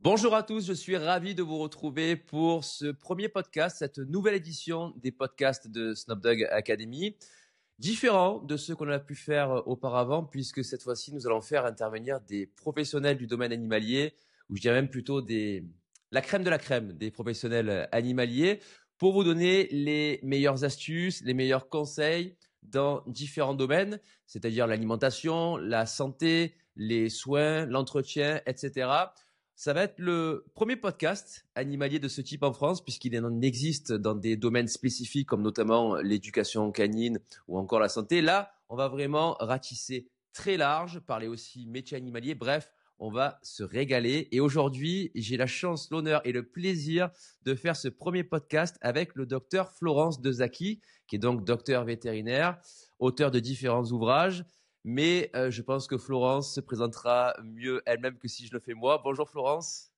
Bonjour à tous, je suis ravi de vous retrouver pour ce premier podcast, cette nouvelle édition des podcasts de Snopdog Academy. Différent de ceux qu'on a pu faire auparavant, puisque cette fois-ci, nous allons faire intervenir des professionnels du domaine animalier, ou je dirais même plutôt la crème de la crème des professionnels animaliers, pour vous donner les meilleures astuces, les meilleurs conseils dans différents domaines, c'est-à-dire l'alimentation, la santé, les soins, l'entretien, etc. Ça va être le premier podcast animalier de ce type en France, puisqu'il en existe dans des domaines spécifiques, comme notamment l'éducation canine ou encore la santé. Là, on va vraiment ratisser très large, parler aussi métier animalier. Bref, on va se régaler. Et aujourd'hui, j'ai la chance, l'honneur et le plaisir de faire ce premier podcast avec le docteur Florence Dezaki, qui est donc docteur vétérinaire, auteur de différents ouvrages. Mais je pense que Florence se présentera mieux elle-même que si je le fais moi. Bonjour Florence.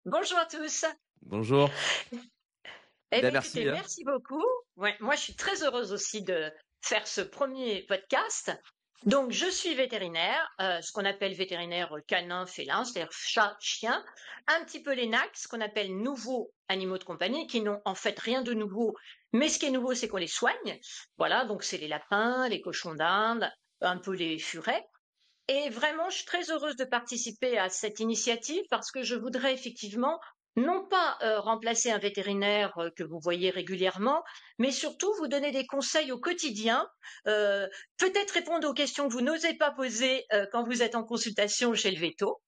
Bonjour à tous. Bonjour. Eh bien, Merci. écoutez, merci beaucoup. Ouais, moi, je suis très heureuse aussi de faire ce premier podcast. Donc, je suis vétérinaire, ce qu'on appelle vétérinaire canin, félin, c'est-à-dire chat, chien, un petit peu les NAC, ce qu'on appelle nouveaux animaux de compagnie, qui n'ont en fait rien de nouveau, mais ce qui est nouveau, c'est qu'on les soigne. Voilà, donc c'est les lapins, les cochons d'Inde, un peu les furets. Et vraiment, je suis très heureuse de participer à cette initiative parce que je voudrais effectivement non pas remplacer un vétérinaire que vous voyez régulièrement, mais surtout vous donner des conseils au quotidien, peut-être répondre aux questions que vous n'osez pas poser quand vous êtes en consultation chez le véto.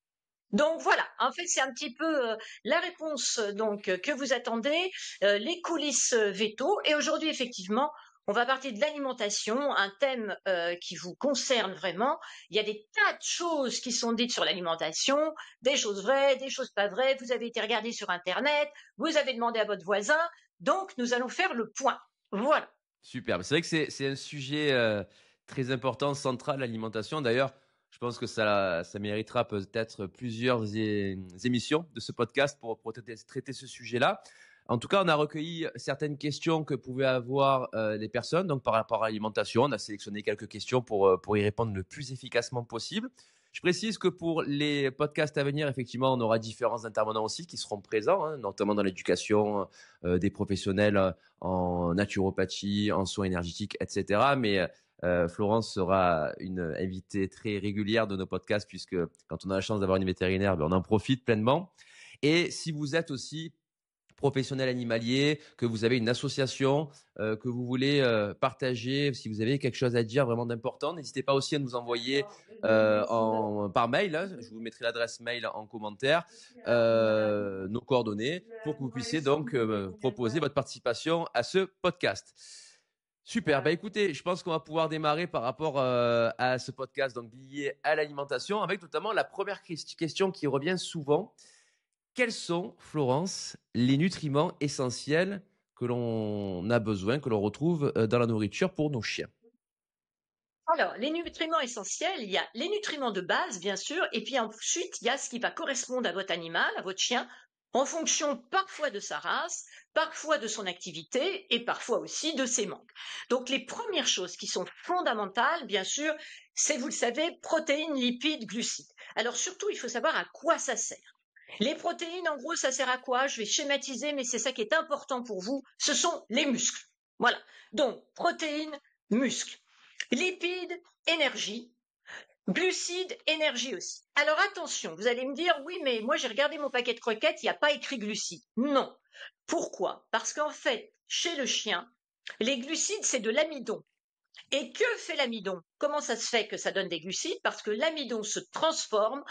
Donc voilà, en fait c'est un petit peu la réponse que vous attendez, les coulisses véto. Et aujourd'hui effectivement, on va parler de l'alimentation, un thème qui vous concerne vraiment. Il y a des tas de choses qui sont dites sur l'alimentation, des choses vraies, des choses pas vraies. Vous avez été regardé sur Internet, vous avez demandé à votre voisin, donc nous allons faire le point. Voilà. Superbe. C'est vrai que c'est un sujet très important, central, l'alimentation. D'ailleurs, je pense que ça méritera peut-être plusieurs émissions de ce podcast pour traiter ce sujet-là. En tout cas, on a recueilli certaines questions que pouvaient avoir les personnes. Donc, par rapport à l'alimentation, on a sélectionné quelques questions pour y répondre le plus efficacement possible. Je précise que pour les podcasts à venir, effectivement, on aura différents intervenants aussi qui seront présents, hein, notamment dans l'éducation, des professionnels en naturopathie, en soins énergétiques, etc. Mais Florence sera une invitée très régulière de nos podcasts puisque quand on a la chance d'avoir une vétérinaire, ben, on en profite pleinement. Et si vous êtes aussi professionnel animalier, que vous avez une association, que vous voulez partager, si vous avez quelque chose à dire vraiment d'important, n'hésitez pas aussi à nous envoyer par mail, hein, je vous mettrai l'adresse mail en commentaire, nos coordonnées pour que vous puissiez donc proposer votre participation à ce podcast. Super, bah écoutez, je pense qu'on va pouvoir démarrer par rapport à ce podcast donc lié à l'alimentation avec notamment la première question qui revient souvent. Quels sont, Florence, les nutriments essentiels que l'on a besoin, que l'on retrouve dans la nourriture pour nos chiens? Alors, les nutriments essentiels, il y a les nutriments de base, bien sûr, et puis ensuite, il y a ce qui va correspondre à votre animal, à votre chien, en fonction parfois de sa race, parfois de son activité et parfois aussi de ses manques. Donc, les premières choses qui sont fondamentales, bien sûr, c'est, vous le savez, protéines, lipides, glucides. Alors, surtout, il faut savoir à quoi ça sert. Les protéines, en gros, ça sert à quoi? Je vais schématiser, mais c'est ça qui est important pour vous. Ce sont les muscles. Voilà. Donc, protéines, muscles. Lipides, énergie. Glucides, énergie aussi. Alors attention, vous allez me dire, oui, mais moi j'ai regardé mon paquet de croquettes, il n'y a pas écrit glucides. Non. Pourquoi? Parce qu'en fait, chez le chien, les glucides, c'est de l'amidon. Et que fait l'amidon? Comment ça se fait que ça donne des glucides? Parce que l'amidon se transforme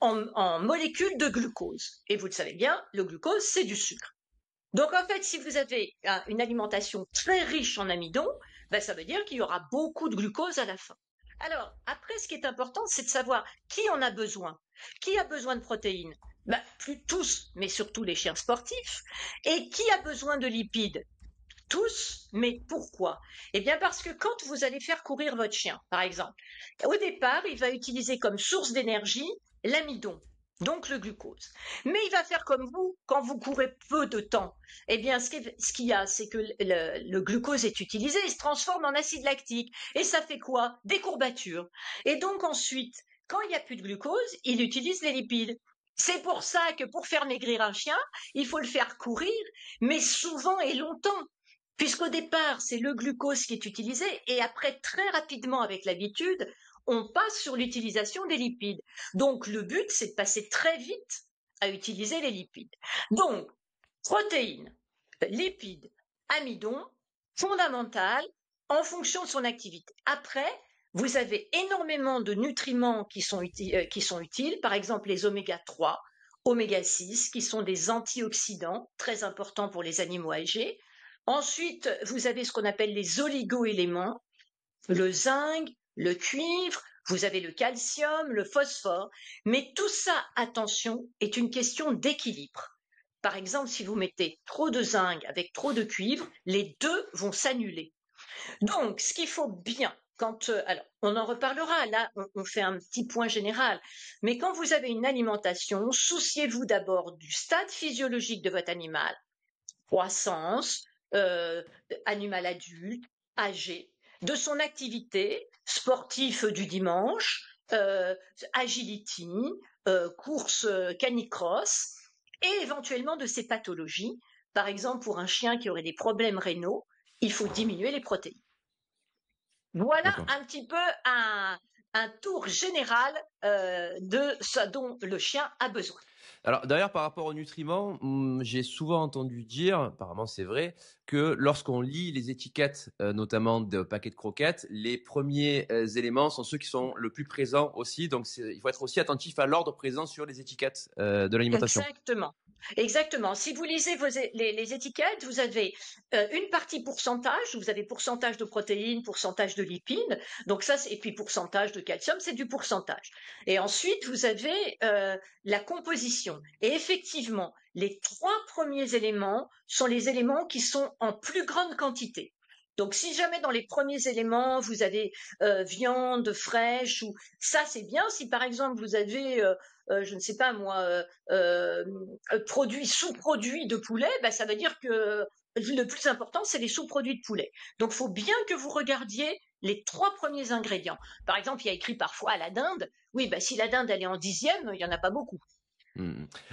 en molécules de glucose. Et vous le savez bien, le glucose, c'est du sucre. Donc en fait, si vous avez une alimentation très riche en amidon, ben, ça veut dire qu'il y aura beaucoup de glucose à la fin. Alors après, ce qui est important, c'est de savoir qui en a besoin. Qui a besoin de protéines? Ben, plus tous, mais surtout les chiens sportifs. Et qui a besoin de lipides? Tous, mais pourquoi? Eh bien parce que quand vous allez faire courir votre chien, par exemple, au départ, il va utiliser comme source d'énergie l'amidon, donc le glucose. Mais il va faire comme vous quand vous courez peu de temps. Eh bien, ce qu'il y a, c'est que le glucose est utilisé, il se transforme en acide lactique. Et ça fait quoi? Des courbatures. Et donc ensuite, quand il n'y a plus de glucose, il utilise les lipides. C'est pour ça que pour faire maigrir un chien, il faut le faire courir, mais souvent et longtemps. Puisqu'au départ, c'est le glucose qui est utilisé et après, très rapidement, avec l'habitude, on passe sur l'utilisation des lipides. Donc, le but, c'est de passer très vite à utiliser les lipides. Donc, protéines, lipides, amidon, fondamental en fonction de son activité. Après, vous avez énormément de nutriments qui sont utiles, par exemple les oméga 3, oméga 6, qui sont des antioxydants très importants pour les animaux âgés. Ensuite, vous avez ce qu'on appelle les oligo-éléments, le zinc, le cuivre, vous avez le calcium, le phosphore. Mais tout ça, attention, est une question d'équilibre. Par exemple, si vous mettez trop de zinc avec trop de cuivre, les deux vont s'annuler. Donc, ce qu'il faut bien, alors, on en reparlera, là, on fait un petit point général, mais quand vous avez une alimentation, souciez-vous d'abord du stade physiologique de votre animal, croissance, euh, animal adulte, âgé, de son activité, sportif du dimanche, agility, course canicross, et éventuellement de ses pathologies. Par exemple, pour un chien qui aurait des problèmes rénaux, il faut diminuer les protéines. Voilà D'accord. un petit peu un tour général de ce dont le chien a besoin. Alors d'ailleurs, par rapport aux nutriments, j'ai souvent entendu dire, apparemment c'est vrai, que lorsqu'on lit les étiquettes, notamment de paquets de croquettes, les premiers éléments sont ceux qui sont le plus présents aussi. Donc il faut être aussi attentif à l'ordre présent sur les étiquettes de l'alimentation. Exactement. Exactement. Si vous lisez les étiquettes, vous avez une partie pourcentage, vous avez pourcentage de protéines, pourcentage de lipides, donc ça, et puis pourcentage de calcium, c'est du pourcentage. Et ensuite, vous avez la composition. Et effectivement, les trois premiers éléments sont les éléments qui sont en plus grande quantité. Donc, si jamais dans les premiers éléments, vous avez viande fraîche, ou ça, c'est bien. Si par exemple, vous avez je ne sais pas moi, sous-produits de poulet, ben, ça veut dire que le plus important, c'est les sous-produits de poulet. Donc, il faut bien que vous regardiez les trois premiers ingrédients. Par exemple, il y a écrit parfois la dinde. Oui, ben, si la dinde, elle est en 10e, il n'y en a pas beaucoup.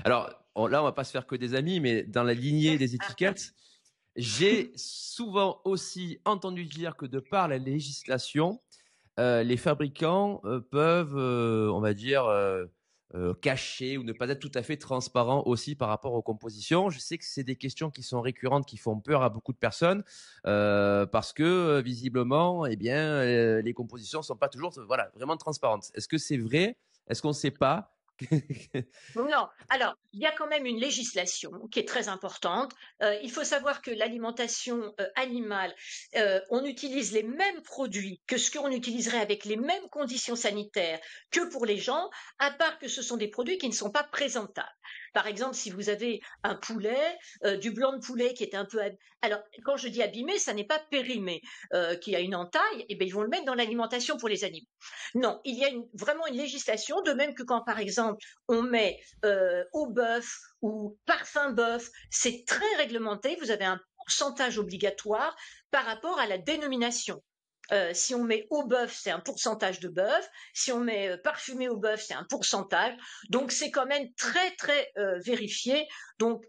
Alors là, on va pas se faire que des amis, mais dans la lignée des étiquettes, j'ai souvent aussi entendu dire que de par la législation, les fabricants peuvent, on va dire, cacher ou ne pas être tout à fait transparents aussi par rapport aux compositions. Je sais que c'est des questions qui sont récurrentes, qui font peur à beaucoup de personnes, parce que visiblement, eh bien, les compositions sont pas toujours, voilà, vraiment transparentes. Est-ce que c'est vrai? Est-ce qu'on ne sait pas? Non, alors il y a quand même une législation qui est très importante. Il faut savoir que l'alimentation animale, on utilise les mêmes produits que ce qu'on utiliserait avec les mêmes conditions sanitaires que pour les gens, à part que ce sont des produits qui ne sont pas présentables. Par exemple, si vous avez un poulet, du blanc de poulet qui est un peu alors quand je dis abîmé, ça n'est pas périmé, qui a une entaille, et bien ils vont le mettre dans l'alimentation pour les animaux. Non, il y a vraiment une législation, de même que quand par exemple on met au bœuf ou parfum bœuf, c'est très réglementé. Vous avez un pourcentage obligatoire par rapport à la dénomination. Si on met au bœuf, c'est un pourcentage de bœuf. Si on met parfumé au bœuf, c'est un pourcentage. Donc c'est quand même très très vérifié. Donc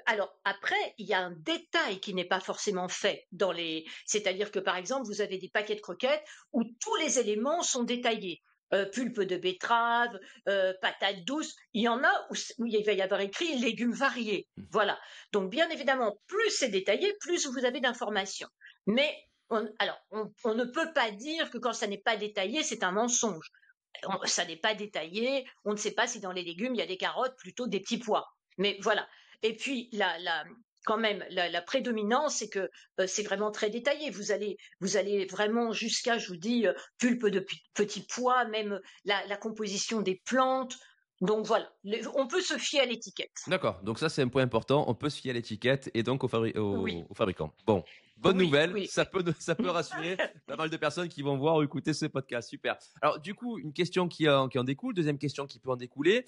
alors après, il y a un détail qui n'est pas forcément fait dans les. C'est-à-dire que par exemple, vous avez des paquets de croquettes où tous les éléments sont détaillés. Pulpe de betterave, patates douces, il y en a où il va y avoir écrit légumes variés. Voilà. Donc bien évidemment, plus c'est détaillé, plus vous avez d'informations. Mais on ne peut pas dire que quand ça n'est pas détaillé, c'est un mensonge. Ça n'est pas détaillé, on ne sait pas si dans les légumes il y a des carottes, plutôt des petits pois. Mais voilà. Et puis quand même, la prédominance, c'est que c'est vraiment très détaillé. Vous allez vraiment jusqu'à, je vous dis, pulpe de petits pois, même la composition des plantes. Donc voilà, on peut se fier à l'étiquette. D'accord, donc ça c'est un point important. On peut se fier à l'étiquette et donc Oui, au fabricant. Bon, bonne oui, nouvelle, oui. ça peut rassurer pas mal de personnes qui vont voir ou écouter ce podcast. Super. Alors du coup, une question qui en découle, deuxième question qui peut en découler,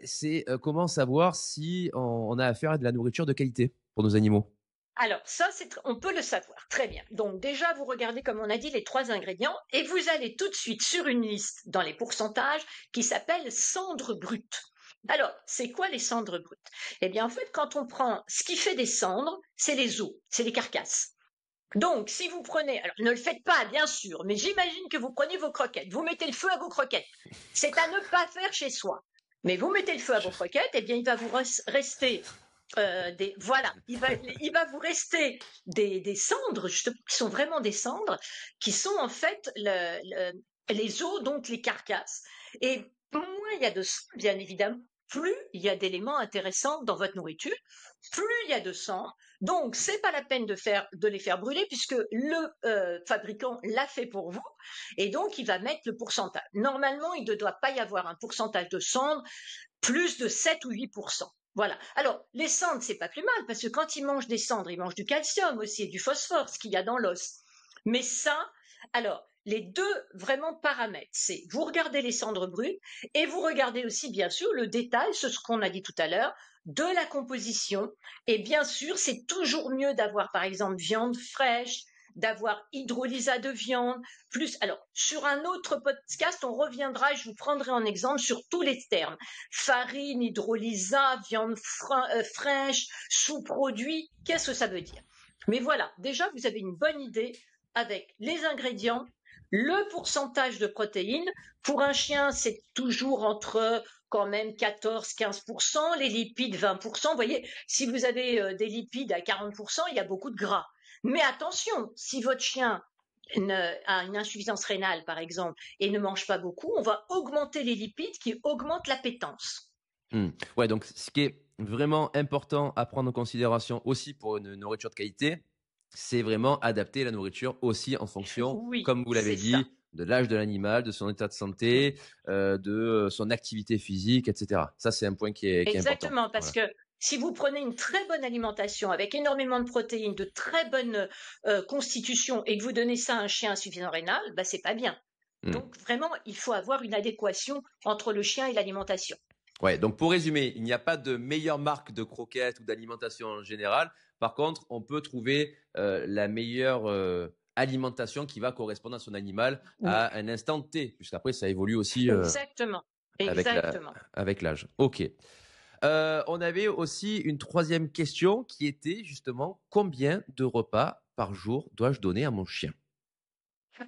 c'est comment savoir si on a affaire à de la nourriture de qualité pour nos animaux. Alors, ça, on peut le savoir. Très bien. Donc, déjà, vous regardez, comme on a dit, les 3 ingrédients et vous allez tout de suite sur une liste dans les pourcentages qui s'appelle cendres brutes. Alors, c'est quoi les cendres brutes? Eh bien, en fait, quand on prend ce qui fait des cendres, c'est les os, c'est les carcasses. Donc, si vous prenez, alors ne le faites pas, bien sûr, mais j'imagine que vous prenez vos croquettes, vous mettez le feu à vos croquettes. C'est à ne pas faire chez soi. Mais vous mettez le feu à vos croquettes, eh bien, il va vous rester voilà, il va vous rester des cendres, justement, qui sont vraiment des cendres, qui sont en fait les os, donc les carcasses. Et moins il y a de sang, bien évidemment, plus il y a d'éléments intéressants dans votre nourriture, plus il y a de sang. Donc, c'est pas la peine de les faire brûler puisque le fabricant l'a fait pour vous et donc il va mettre le pourcentage. Normalement, il ne doit pas y avoir un pourcentage de cendres plus de 7 ou 8%. Voilà. Alors, les cendres, c'est pas plus mal, parce que quand ils mangent des cendres, ils mangent du calcium aussi et du phosphore, ce qu'il y a dans l'os. Mais ça, alors, les deux vraiment paramètres, c'est vous regardez les cendres brutes et vous regardez aussi, bien sûr, le détail, ce qu'on a dit tout à l'heure, de la composition. Et bien sûr, c'est toujours mieux d'avoir, par exemple, viande fraîche, d'avoir hydrolysa de viande, plus. Alors, sur un autre podcast, on reviendra et je vous prendrai en exemple sur tous les termes. Farine, hydrolysa, viande fraîche, sous-produit, qu'est-ce que ça veut dire? Mais voilà, déjà, vous avez une bonne idée avec les ingrédients, le pourcentage de protéines. Pour un chien, c'est toujours entre quand même 14-15%, les lipides 20%. Vous voyez, si vous avez des lipides à 40%, il y a beaucoup de gras. Mais attention, si votre chien a une insuffisance rénale, par exemple, et ne mange pas beaucoup, on va augmenter les lipides qui augmentent l'appétence. Ouais, donc ce qui est vraiment important à prendre en considération aussi pour une nourriture de qualité, c'est vraiment adapter la nourriture aussi en fonction, Oui, comme vous l'avez c'est ça. dit, de l'âge de l'animal, de son état de santé, de son activité physique, etc. Ça, c'est un point qui est important. Exactement, parce Voilà. que si vous prenez une très bonne alimentation avec énormément de protéines, de très bonne constitution et que vous donnez ça à un chien insuffisant rénal, bah, c'est pas bien. Hmm. Donc vraiment, il faut avoir une adéquation entre le chien et l'alimentation. Ouais, donc pour résumer, il n'y a pas de meilleure marque de croquettes ou d'alimentation en général. Par contre, on peut trouver la meilleure alimentation qui va correspondre à son animal Oui, à un instant T, puisqu'après ça évolue aussi exactement, avec exactement. avec l'âge. Ok. On avait aussi une troisième question qui était justement combien de repas par jour dois-je donner à mon chien?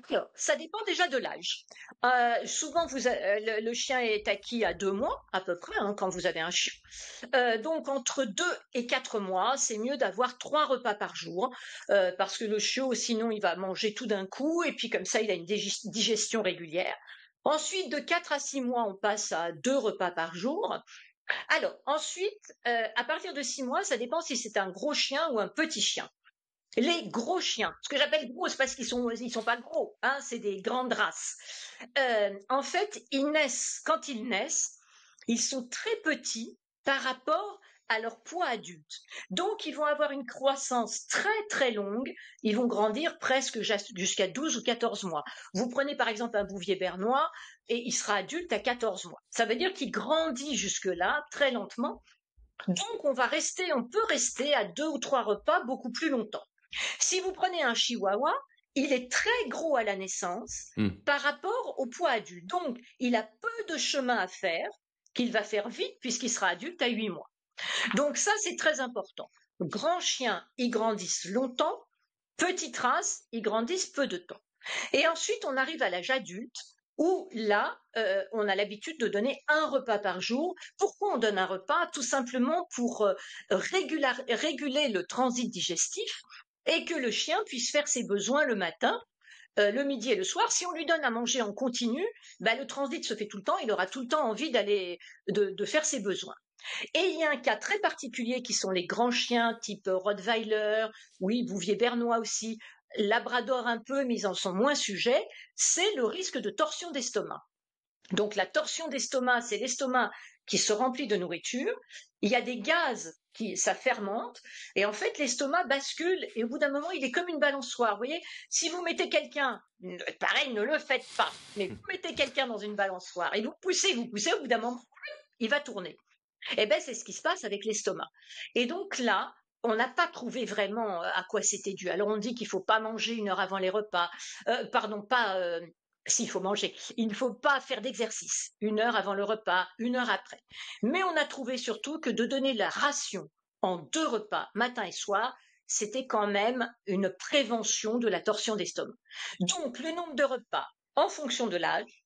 Alors, ça dépend déjà de l'âge. Souvent, le chien est acquis à 2 mois, à peu près, hein, quand vous avez un chien. Donc, entre 2 et 4 mois, c'est mieux d'avoir 3 repas par jour, parce que le chiot, sinon, il va manger tout d'un coup, et puis comme ça, il a une digestion régulière. Ensuite, de 4 à 6 mois, on passe à 2 repas par jour. Alors, ensuite, à partir de 6 mois, ça dépend si c'est un gros chien ou un petit chien. Les gros chiens, ce que j'appelle gros, c'est parce ils sont pas gros, hein, c'est des grandes races. En fait, quand ils naissent, ils sont très petits par rapport à leur poids adulte. Donc, ils vont avoir une croissance très très longue. Ils vont grandir presque jusqu'à 12 ou 14 mois. Vous prenez par exemple un bouvier bernois et il sera adulte à 14 mois. Ça veut dire qu'il grandit jusque-là très lentement. Donc, on peut rester à 2 ou 3 repas beaucoup plus longtemps. Si vous prenez un chihuahua, il est très gros à la naissance Hmm. par rapport au poids adulte. Donc, il a peu de chemin à faire, qu'il va faire vite puisqu'il sera adulte à 8 mois. Donc ça, c'est très important. Grands chiens, ils grandissent longtemps. Petites races, ils grandissent peu de temps. Et ensuite, on arrive à l'âge adulte où là, on a l'habitude de donner un repas par jour. Pourquoi on donne un repas? Tout simplement pour réguler le transit digestif et que le chien puisse faire ses besoins le matin, le midi et le soir. Si on lui donne à manger en continu, bah, le transit se fait tout le temps, il aura tout le temps envie de faire ses besoins. Et il y a un cas très particulier qui sont les grands chiens type Rottweiler, oui, Bouvier bernois aussi, Labrador un peu, mais ils en sont moins sujets, c'est le risque de torsion d'estomac. Donc la torsion d'estomac, c'est l'estomac qui se remplit de nourriture, il y a des gaz ça fermente, et en fait l'estomac bascule, et au bout d'un moment, il est comme une balançoire. Vous voyez, si vous mettez quelqu'un, pareil, ne le faites pas, mais vous mettez quelqu'un dans une balançoire, et vous poussez, au bout d'un moment, il va tourner. Eh bien, c'est ce qui se passe avec l'estomac. Et donc là, on n'a pas trouvé vraiment à quoi c'était dû. Alors on dit qu'il ne faut pas manger 1 heure avant les repas, pardon, pas. S'il faut manger, il ne faut pas faire d'exercice 1 heure avant le repas, 1 heure après. Mais on a trouvé surtout que de donner la ration en 2 repas, matin et soir, c'était quand même une prévention de la torsion d'estomac. Donc le nombre de repas en fonction de l'âge,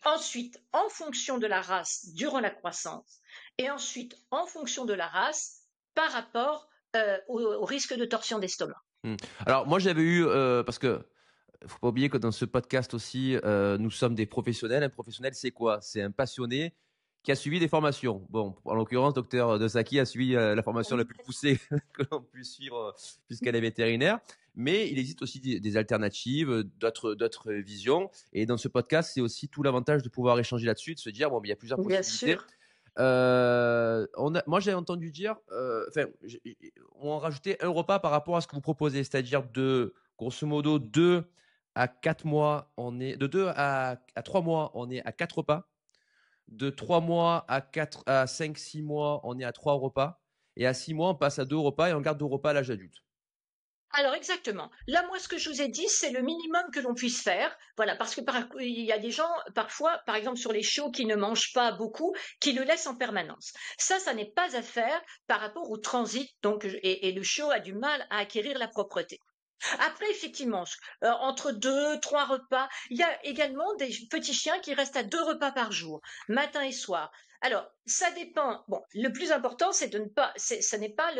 ensuite en fonction de la race durant la croissance, et ensuite en fonction de la race par rapport au risque de torsion d'estomac. Alors moi j'avais eu parce que faut pas oublier que dans ce podcast aussi, nous sommes des professionnels. Un professionnel, c'est quoi? C'est un passionné qui a suivi des formations. Bon, en l'occurrence, docteur De Saki a suivi la formation la plus poussée que l'on puisse suivre puisqu'elle est vétérinaire. Mais il existe aussi des alternatives, d'autres visions. Et dans ce podcast, c'est aussi tout l'avantage de pouvoir échanger là-dessus, de se dire, bon, mais il y a plusieurs Bien possibilités. sûr. Moi, j'ai entendu dire, on rajoutait un repas par rapport à ce que vous proposez, c'est-à-dire grosso modo, 2 à 4 mois, de 2 à 3 mois, on est à 4 repas. De 3 mois à 5, 6 mois, on est à 3 repas. Et à 6 mois, on passe à 2 repas et on garde 2 repas à l'âge adulte. Alors exactement. Là, moi, ce que je vous ai dit, c'est le minimum que l'on puisse faire. Voilà, parce que il y a des gens, parfois, par exemple sur les chiots qui ne mangent pas beaucoup, qui le laissent en permanence. Ça n'est pas à faire par rapport au transit. Donc, et le chiot a du mal à acquérir la propreté. Après, effectivement, entre 2, 3 repas, il y a également des petits chiens qui restent à 2 repas par jour, matin et soir. Alors, ça dépend. Bon, le plus important, c'est de ne pas, ça n'est pas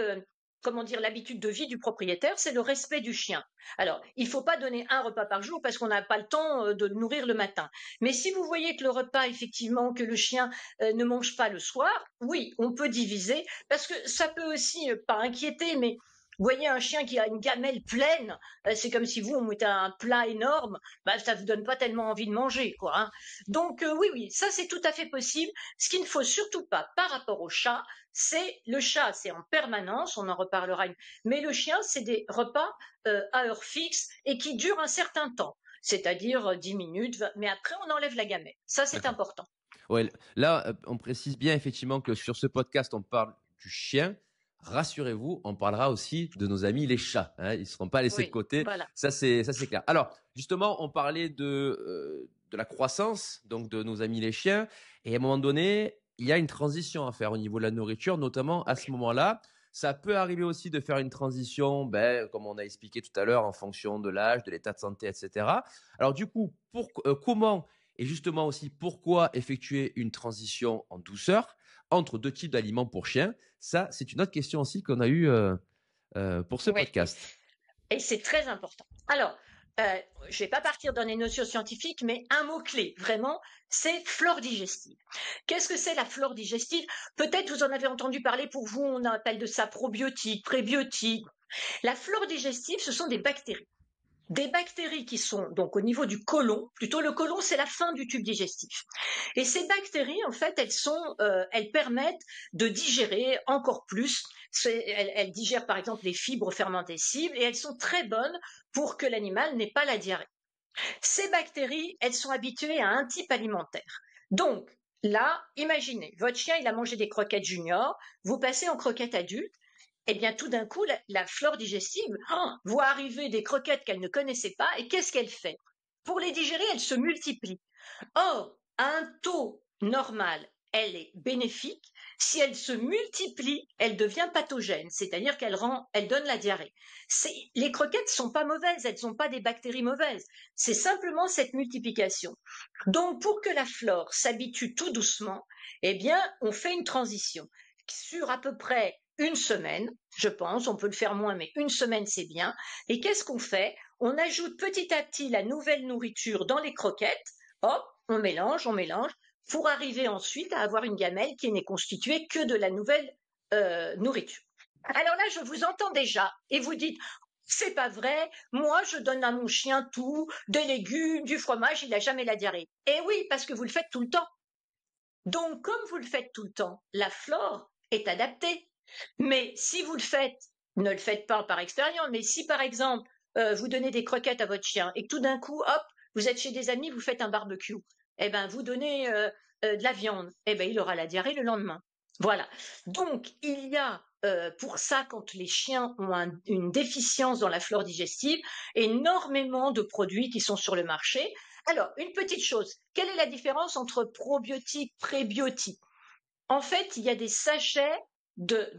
comment dire, l'habitude de vie du propriétaire, c'est le respect du chien. Alors, il ne faut pas donner 1 repas par jour parce qu'on n'a pas le temps de le nourrir le matin. Mais si vous voyez que le repas, effectivement, que le chien ne mange pas le soir, oui, on peut diviser parce que ça peut aussi pas inquiéter, mais vous voyez un chien qui a une gamelle pleine, c'est comme si vous mettez un plat énorme, bah, ça ne vous donne pas tellement envie de manger, quoi. Hein. Donc oui, ça c'est tout à fait possible. Ce qu'il ne faut surtout pas par rapport au chat, le chat, c'est en permanence, on en reparlera, mais le chien, c'est des repas à heure fixe et qui durent un certain temps, c'est-à-dire 10 minutes, 20, mais après on enlève la gamelle. Ça c'est D'accord. important. Ouais, là, on précise bien effectivement que sur ce podcast, on parle du chien. Rassurez-vous, on parlera aussi de nos amis les chats. Hein, ils ne seront pas laissés de Oui, côté. voilà. Ça, c'est clair. Alors, justement, on parlait de la croissance, donc de nos amis les chiens. Et à un moment donné, il y a une transition à faire au niveau de la nourriture, notamment à ce moment-là. Ça peut arriver aussi de faire une transition, comme on a expliqué tout à l'heure, en fonction de l'âge, de l'état de santé, etc. Alors, du coup, comment et justement aussi, pourquoi effectuer une transition en douceur entre 2 types d'aliments pour chiens? Ça, c'est une autre question aussi qu'on a eue pour ce Oui. podcast. Et c'est très important. Alors, je ne vais pas partir dans les notions scientifiques, mais un mot-clé, vraiment, c'est flore digestive. Qu'est-ce que c'est la flore digestive? Peut-être vous en avez entendu parler, pour vous, on appelle de ça probiotique, prébiotique. La flore digestive, ce sont des bactéries. Des bactéries qui sont donc au niveau du côlon, plutôt le côlon, c'est la fin du tube digestif. Et ces bactéries, en fait, elles permettent de digérer encore plus. Elles digèrent par exemple les fibres fermentescibles et elles sont très bonnes pour que l'animal n'ait pas la diarrhée. Ces bactéries, elles sont habituées à un type alimentaire. Donc, là, imaginez, votre chien, il a mangé des croquettes juniors, vous passez en croquettes adultes, eh bien, tout d'un coup, la flore digestive voit arriver des croquettes qu'elle ne connaissait pas, et qu'est-ce qu'elle fait? Pour les digérer, elle se multiplie. Or, à un taux normal, elle est bénéfique. Si elle se multiplie, elle devient pathogène, c'est-à-dire elle donne la diarrhée. Les croquettes sont pas mauvaises, elles sont pas des bactéries mauvaises. C'est simplement cette multiplication. Donc, pour que la flore s'habitue tout doucement, eh bien, on fait une transition sur à peu près 1 semaine, je pense, on peut le faire moins, mais 1 semaine c'est bien. Et qu'est-ce qu'on fait? On ajoute petit à petit la nouvelle nourriture dans les croquettes. Hop, on mélange, pour arriver ensuite à avoir une gamelle qui n'est constituée que de la nouvelle nourriture. Alors là, je vous entends déjà et vous dites, c'est pas vrai, moi je donne à mon chien tout, des légumes, du fromage, il n'a jamais la diarrhée. Et oui, parce que vous le faites tout le temps. Donc, comme vous le faites tout le temps, la flore est adaptée. Mais si vous le faites, ne le faites pas par expérience, mais si par exemple, vous donnez des croquettes à votre chien et que tout d'un coup, hop, vous êtes chez des amis, vous faites un barbecue, eh ben, vous donnez de la viande, eh ben, il aura la diarrhée le lendemain. Voilà. Donc, il y a pour ça, quand les chiens ont une déficience dans la flore digestive, énormément de produits qui sont sur le marché. Alors, une petite chose, quelle est la différence entre probiotiques, prébiotiques? En fait, il y a des sachets de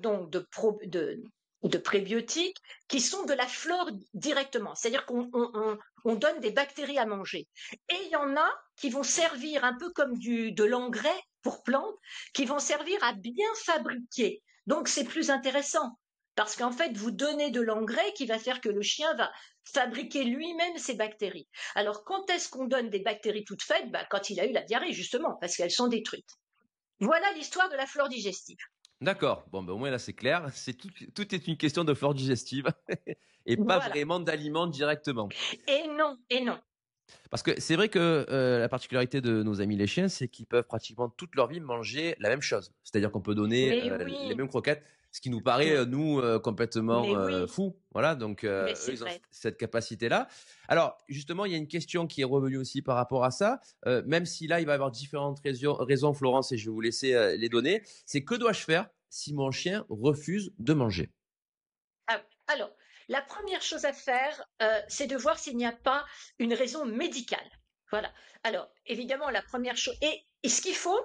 prébiotiques qui sont de la flore directement. C'est-à-dire qu'on donne des bactéries à manger. Et il y en a qui vont servir un peu comme de l'engrais pour plantes, qui vont servir à bien fabriquer. Donc c'est plus intéressant. Parce qu'en fait, vous donnez de l'engrais qui va faire que le chien va fabriquer lui-même ses bactéries. Alors, quand est-ce qu'on donne des bactéries toutes faites? Quand il a eu la diarrhée, justement, parce qu'elles sont détruites. Voilà l'histoire de la flore digestive. D'accord. Bon, ben, au moins là, c'est clair. Tout est une question de flore digestive et pas Voilà. vraiment d'aliments directement. Et non, et non. Parce que c'est vrai que la particularité de nos amis les chiens, c'est qu'ils peuvent pratiquement toute leur vie manger la même chose. C'est-à-dire qu'on peut donner Mais les oui, mêmes croquettes, ce qui nous paraît, mais, nous, complètement mais oui, fou. Voilà, donc mais eux, c'est ils ont vrai. cette capacité-là. Alors, justement, il y a une question qui est revenue aussi par rapport à ça, même si là, il va y avoir différentes raisons, Florence, et je vais vous laisser les donner. C'est que dois-je faire si mon chien refuse de manger? Ah, alors, la première chose à faire, c'est de voir s'il n'y a pas une raison médicale. Voilà. Alors, évidemment, la première chose, et ce qu'il faut,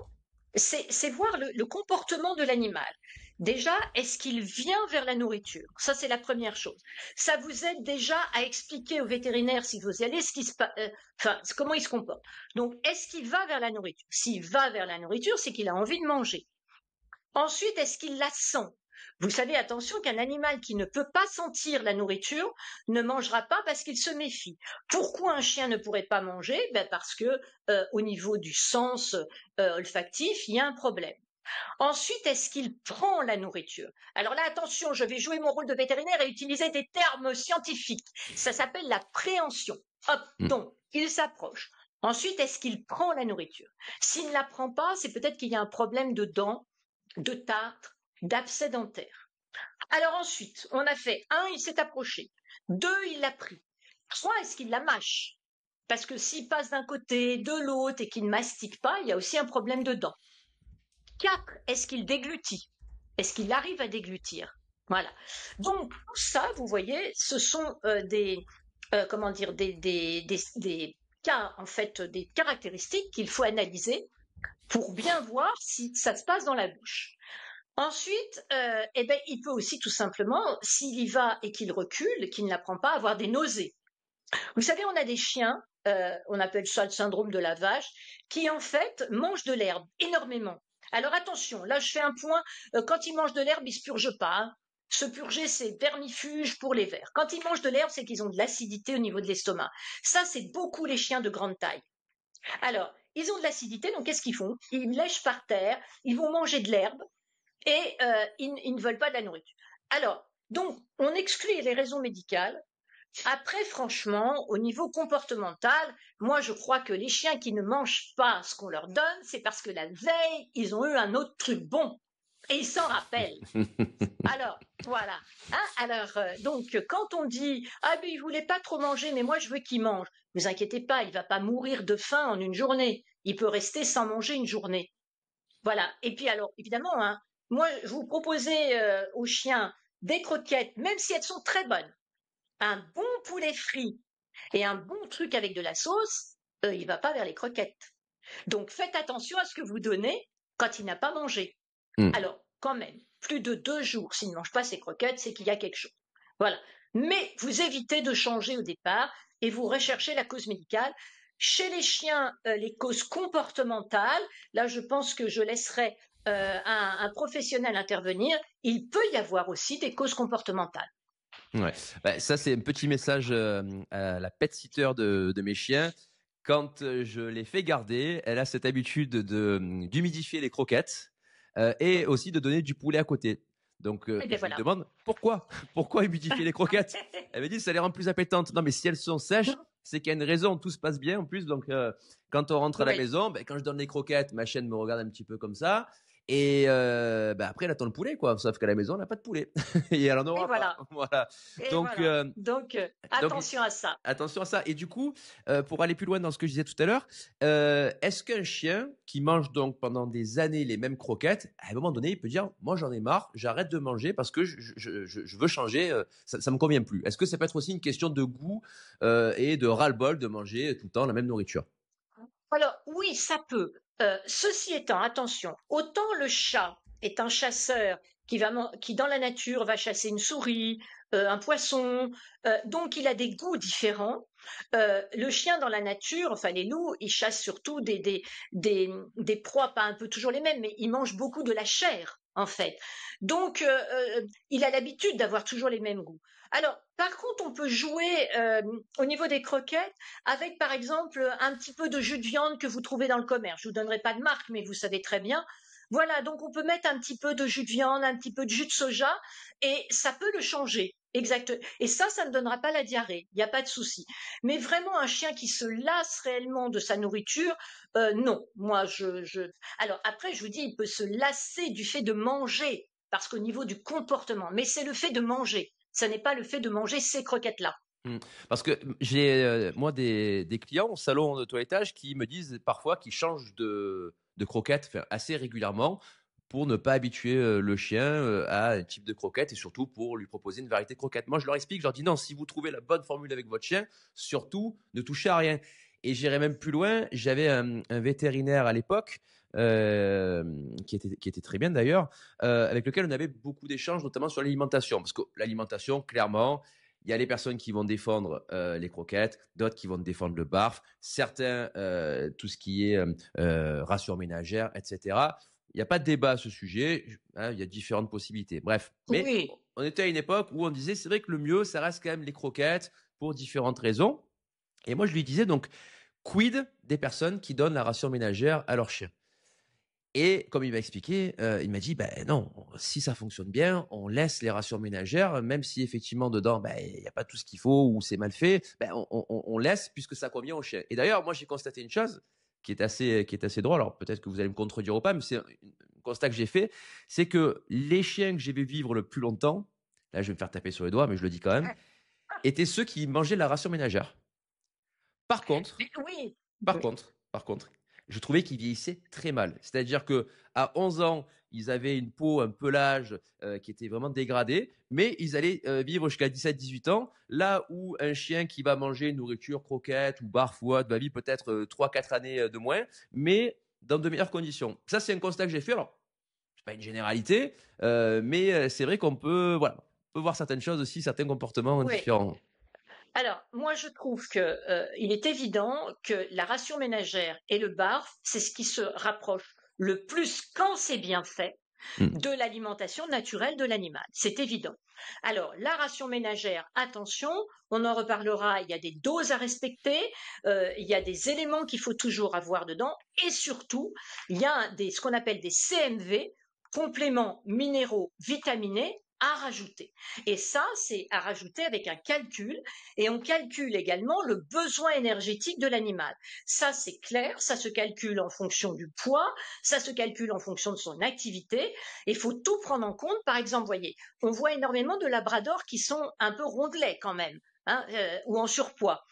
c'est voir le comportement de l'animal. Déjà, est-ce qu'il vient vers la nourriture? Ça, c'est la première chose. Ça vous aide déjà à expliquer au vétérinaire, si vous y allez, enfin, comment il se comporte. Donc, est-ce qu'il va vers la nourriture? S'il va vers la nourriture, c'est qu'il a envie de manger. Ensuite, est-ce qu'il la sent? Vous savez, attention qu'un animal qui ne peut pas sentir la nourriture ne mangera pas parce qu'il se méfie. Pourquoi un chien ne pourrait pas manger? Parce que au niveau du sens olfactif, il y a un problème. Ensuite, est-ce qu'il prend la nourriture? Alors là, attention, je vais jouer mon rôle de vétérinaire et utiliser des termes scientifiques. Ça s'appelle la préhension. Hop, Hmm. donc, il s'approche. Ensuite, est-ce qu'il prend la nourriture? S'il ne la prend pas, c'est peut-être qu'il y a un problème de dents, de tartre, d'abcès dentaire. Alors ensuite, on a fait un, il s'est approché. Deux, il l'a pris. Trois, est-ce qu'il la mâche? Parce que s'il passe d'un côté, de l'autre et qu'il ne mastique pas, il y a aussi un problème de dents. Quatre, est-ce qu'il déglutit? Est-ce qu'il arrive à déglutir? Voilà. Donc tout ça, vous voyez, ce sont comment dire, des cas, en fait, des caractéristiques qu'il faut analyser pour bien voir si ça se passe dans la bouche. Ensuite, il peut aussi tout simplement, s'il y va et qu'il recule, qu'il ne l'apprend pas, avoir des nausées. Vous savez, on a des chiens, on appelle ça le syndrome de la vache, qui en fait mangent de l'herbe énormément. Alors attention, là je fais un point, quand ils mangent de l'herbe, ils ne se purgent pas. Hein. Se purger, c'est vermifuge pour les vers. Quand ils mangent de l'herbe, c'est qu'ils ont de l'acidité au niveau de l'estomac. Ça, c'est beaucoup les chiens de grande taille. Alors, ils ont de l'acidité, donc qu'est-ce qu'ils font? Ils lèchent par terre, ils vont manger de l'herbe, et ils ne veulent pas de la nourriture. Alors, donc, on exclut les raisons médicales. Après, franchement, au niveau comportemental, moi, je crois que les chiens qui ne mangent pas ce qu'on leur donne, c'est parce que la veille, ils ont eu un autre truc bon et ils s'en rappellent. Alors, voilà. Hein, alors, donc, quand on dit ah ben il voulait pas trop manger, mais moi je veux qu'il mange, ne vous inquiétez pas, il va pas mourir de faim en une journée. Il peut rester sans manger une journée. Voilà. Et puis alors, évidemment, hein, moi, je vous proposais aux chiens des croquettes, même si elles sont très bonnes, un bon poulet frit et un bon truc avec de la sauce, il va pas vers les croquettes. Donc faites attention à ce que vous donnez quand il n'a pas mangé. Hmm. Alors, quand même, plus de 2 jours s'il ne mange pas ses croquettes, c'est qu'il y a quelque chose. Voilà. Mais vous évitez de changer au départ et vous recherchez la cause médicale. Chez les chiens, les causes comportementales, là je pense que je laisserai un professionnel intervenir. Il peut y avoir aussi des causes comportementales. Ouais. Bah, ça, c'est un petit message à la pet sitter de mes chiens. Quand je les fais garder, elle a cette habitude d'humidifier les croquettes et aussi de donner du poulet à côté. Donc, Et bien je lui voilà. demande pourquoi? Pourquoi humidifier les croquettes? Elle me dit ça les rend plus appétentes. Non, mais si elles sont sèches, c'est qu'il y a une raison. Tout se passe bien en plus. Donc, quand on rentre à la Oui. maison, ben, quand je donne les croquettes, ma chienne me regarde un petit peu comme ça. Et après, elle attend le poulet, quoi. Sauf qu'à la maison, on n'a pas de poulet. Et elle en Et aura pas. voilà, Voilà. et Donc, voilà. Donc, donc attention à ça. attention à ça. Et du coup, pour aller plus loin dans ce que je disais tout à l'heure, est-ce qu'un chien qui mange donc pendant des années les mêmes croquettes, à un moment donné, il peut dire, moi j'en ai marre, j'arrête de manger parce que je veux changer, ça me convient plus. Est-ce que ça peut être aussi une question de goût et de ras-le-bol de manger tout le temps la même nourriture? Alors oui, ça peut. Ceci étant, attention, autant le chat est un chasseur qui dans la nature va chasser une souris, un poisson, donc il a des goûts différents. Le chien dans la nature, enfin les loups, ils chassent surtout des proies, pas un peu toujours les mêmes, mais ils mangent beaucoup de la chair en fait. Donc il a l'habitude d'avoir toujours les mêmes goûts. Alors par contre, on peut jouer au niveau des croquettes avec par exemple un petit peu de jus de viande que vous trouvez dans le commerce. Je vous donnerai pas de marque, mais vous savez très bien. Voilà, donc on peut mettre un petit peu de jus de viande, un petit peu de jus de soja, et ça peut le changer. Exact. Et ça ne donnera pas la diarrhée. Il n'y a pas de souci. Mais vraiment, un chien qui se lasse réellement de sa nourriture, non. Moi, Alors après, je vous dis, il peut se lasser du fait de manger, parce qu'au niveau du comportement, mais c'est le fait de manger. Ce n'est pas le fait de manger ces croquettes-là. Mmh. Parce que j'ai, moi, des clients au salon de toilettage qui me disent parfois qu'ils changent de croquettes, enfin, assez régulièrement pour ne pas habituer, le chien, à un type de croquette et surtout pour lui proposer une variété de croquettes. Moi, je leur explique, je leur dis: «Non, si vous trouvez la bonne formule avec votre chien, surtout ne touchez à rien» et j'irai même plus loin, j'avais un vétérinaire à l'époque, qui était très bien d'ailleurs, avec lequel on avait beaucoup d'échanges, notamment sur l'alimentation. Parce que l'alimentation, clairement, il y a les personnes qui vont défendre les croquettes, d'autres qui vont défendre le barf, certains tout ce qui est ration ménagère, etc. Il n'y a pas de débat à ce sujet, hein, il y a différentes possibilités. Bref, mais Oui. on était à une époque où on disait c'est vrai que le mieux, ça reste quand même les croquettes pour différentes raisons. Et moi, je lui disais donc, quid des personnes qui donnent la ration ménagère à leur chien? Et comme il m'a expliqué, il m'a dit: «Ben non, si ça fonctionne bien, on laisse les rations ménagères, même si effectivement dedans, ben, il y a pas tout ce qu'il faut ou c'est mal fait, ben, on laisse puisque ça convient au chien» et d'ailleurs, moi, j'ai constaté une chose qui est assez drôle, alors peut-être que vous allez me contredire ou pas, mais c'est un constat que j'ai fait, c'est que les chiens que j'ai vu vivre le plus longtemps, là, je vais me faire taper sur les doigts, mais je le dis quand même, étaient ceux qui mangeaient la ration ménagère. Par contre Mais oui, par contre, je trouvais qu'ils vieillissaient très mal. C'est-à-dire que à 11 ans, ils avaient une peau, un pelage qui était vraiment dégradé, mais ils allaient vivre jusqu'à 17-18 ans, là où un chien qui va manger une nourriture croquette ou barf ou autre va vivre peut-être 3-4 années de moins, mais dans de meilleures conditions. Ça, c'est un constat que j'ai fait. Alors, c'est pas une généralité, mais c'est vrai qu'on peut, voilà, on peut voir certaines choses aussi, certains comportements oui. différents. Alors, moi, je trouve que il est évident que la ration ménagère et le barf, c'est ce qui se rapproche le plus, quand c'est bien fait, Mm. de l'alimentation naturelle de l'animal. C'est évident. Alors, la ration ménagère, attention, on en reparlera, il y a des doses à respecter, il y a des éléments qu'il faut toujours avoir dedans, et surtout, il y a ce qu'on appelle des CMV, compléments minéraux vitaminés, à rajouter. Et ça, c'est à rajouter avec un calcul, et on calcule également le besoin énergétique de l'animal. Ça, c'est clair, ça se calcule en fonction du poids, ça se calcule en fonction de son activité. Il faut tout prendre en compte. Par exemple, voyez, on voit énormément de labradors qui sont un peu rondelets quand même, hein, ou en surpoids.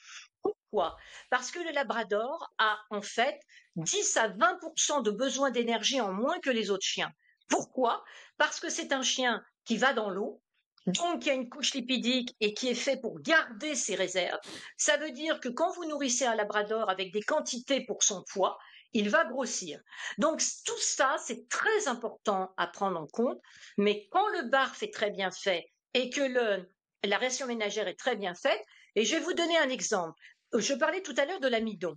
Pourquoi? Parce que le labrador a en fait 10 à 20% de besoin d'énergie en moins que les autres chiens. Pourquoi? Parce que c'est un chien qui va dans l'eau, donc qui a une couche lipidique et qui est fait pour garder ses réserves. Ça veut dire que quand vous nourrissez un labrador avec des quantités pour son poids, il va grossir. Donc tout ça, c'est très important à prendre en compte. Mais quand le barf est très bien fait et que la ration ménagère est très bien faite, et je vais vous donner un exemple. Je parlais tout à l'heure de l'amidon.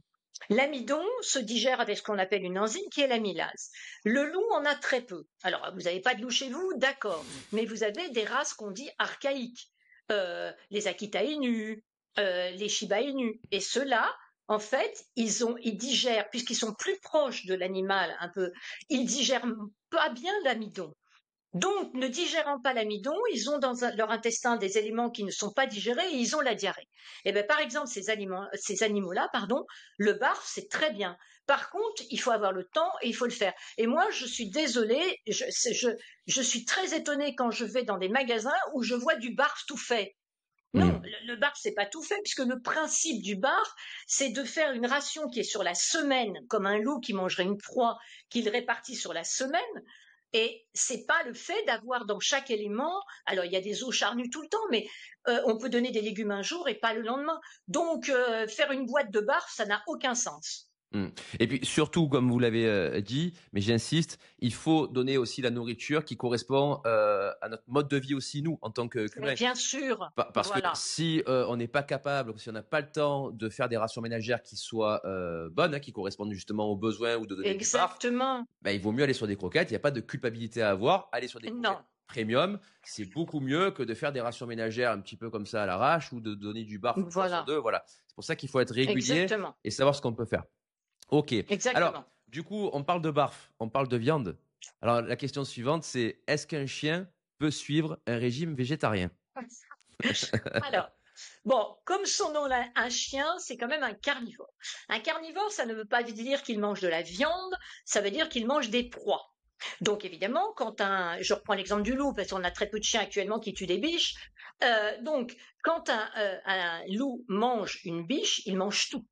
L'amidon se digère avec ce qu'on appelle une enzyme qui est l'amylase. Le loup en a très peu. Alors, vous n'avez pas de loup chez vous, d'accord, mais vous avez des races qu'on dit archaïques, les Akita Inu, les Shiba Inu, et ceux-là, en fait, ils digèrent, puisqu'ils sont plus proches de l'animal un peu, ils digèrent pas bien l'amidon. Donc, ne digérant pas l'amidon, ils ont dans leur intestin des éléments qui ne sont pas digérés et ils ont la diarrhée. Et bien, par exemple, ces animaux-là, pardon, le barf, c'est très bien. Par contre, il faut avoir le temps et il faut le faire. Et moi, je suis désolée, je suis très étonnée quand je vais dans des magasins où je vois du barf tout fait. Non, le barf, c'est pas tout fait, puisque le principe du barf, c'est de faire une ration qui est sur la semaine, comme un loup qui mangerait une proie, qu'il répartit sur la semaine. Et c'est pas le fait d'avoir dans chaque élément, alors il y a des os charnus tout le temps, mais on peut donner des légumes un jour et pas le lendemain. Donc faire une boîte de barf, ça n'a aucun sens. Et puis surtout, comme vous l'avez dit, mais j'insiste, il faut donner aussi la nourriture qui correspond à notre mode de vie aussi, nous, en tant Mais qu'humains. bien sûr, Parce que voilà. si on n'est pas capable, si on n'a pas le temps de faire des rations ménagères qui soient bonnes, qui correspondent justement aux besoins ou de donner du barf, Exactement. ben, il vaut mieux aller sur des croquettes. Il n'y a pas de culpabilité à avoir. Aller sur des croquettes Non, premium, c'est beaucoup mieux que de faire des rations ménagères un petit peu comme ça à l'arrache ou de donner du barf une fois sur voilà. deux. Voilà. C'est pour ça qu'il faut être régulier Exactement. et savoir ce qu'on peut faire. Ok. Alors, Exactement. du coup, on parle de barf, on parle de viande. Alors, la question suivante, c'est est-ce qu'un chien peut suivre un régime végétarien? Alors, bon, comme son nom l'indique, un chien, c'est quand même un carnivore. Un carnivore, ça ne veut pas dire qu'il mange de la viande, ça veut dire qu'il mange des proies. Donc évidemment, je reprends l'exemple du loup, parce qu'on a très peu de chiens actuellement qui tuent des biches. Donc, quand un loup mange une biche, il mange tout.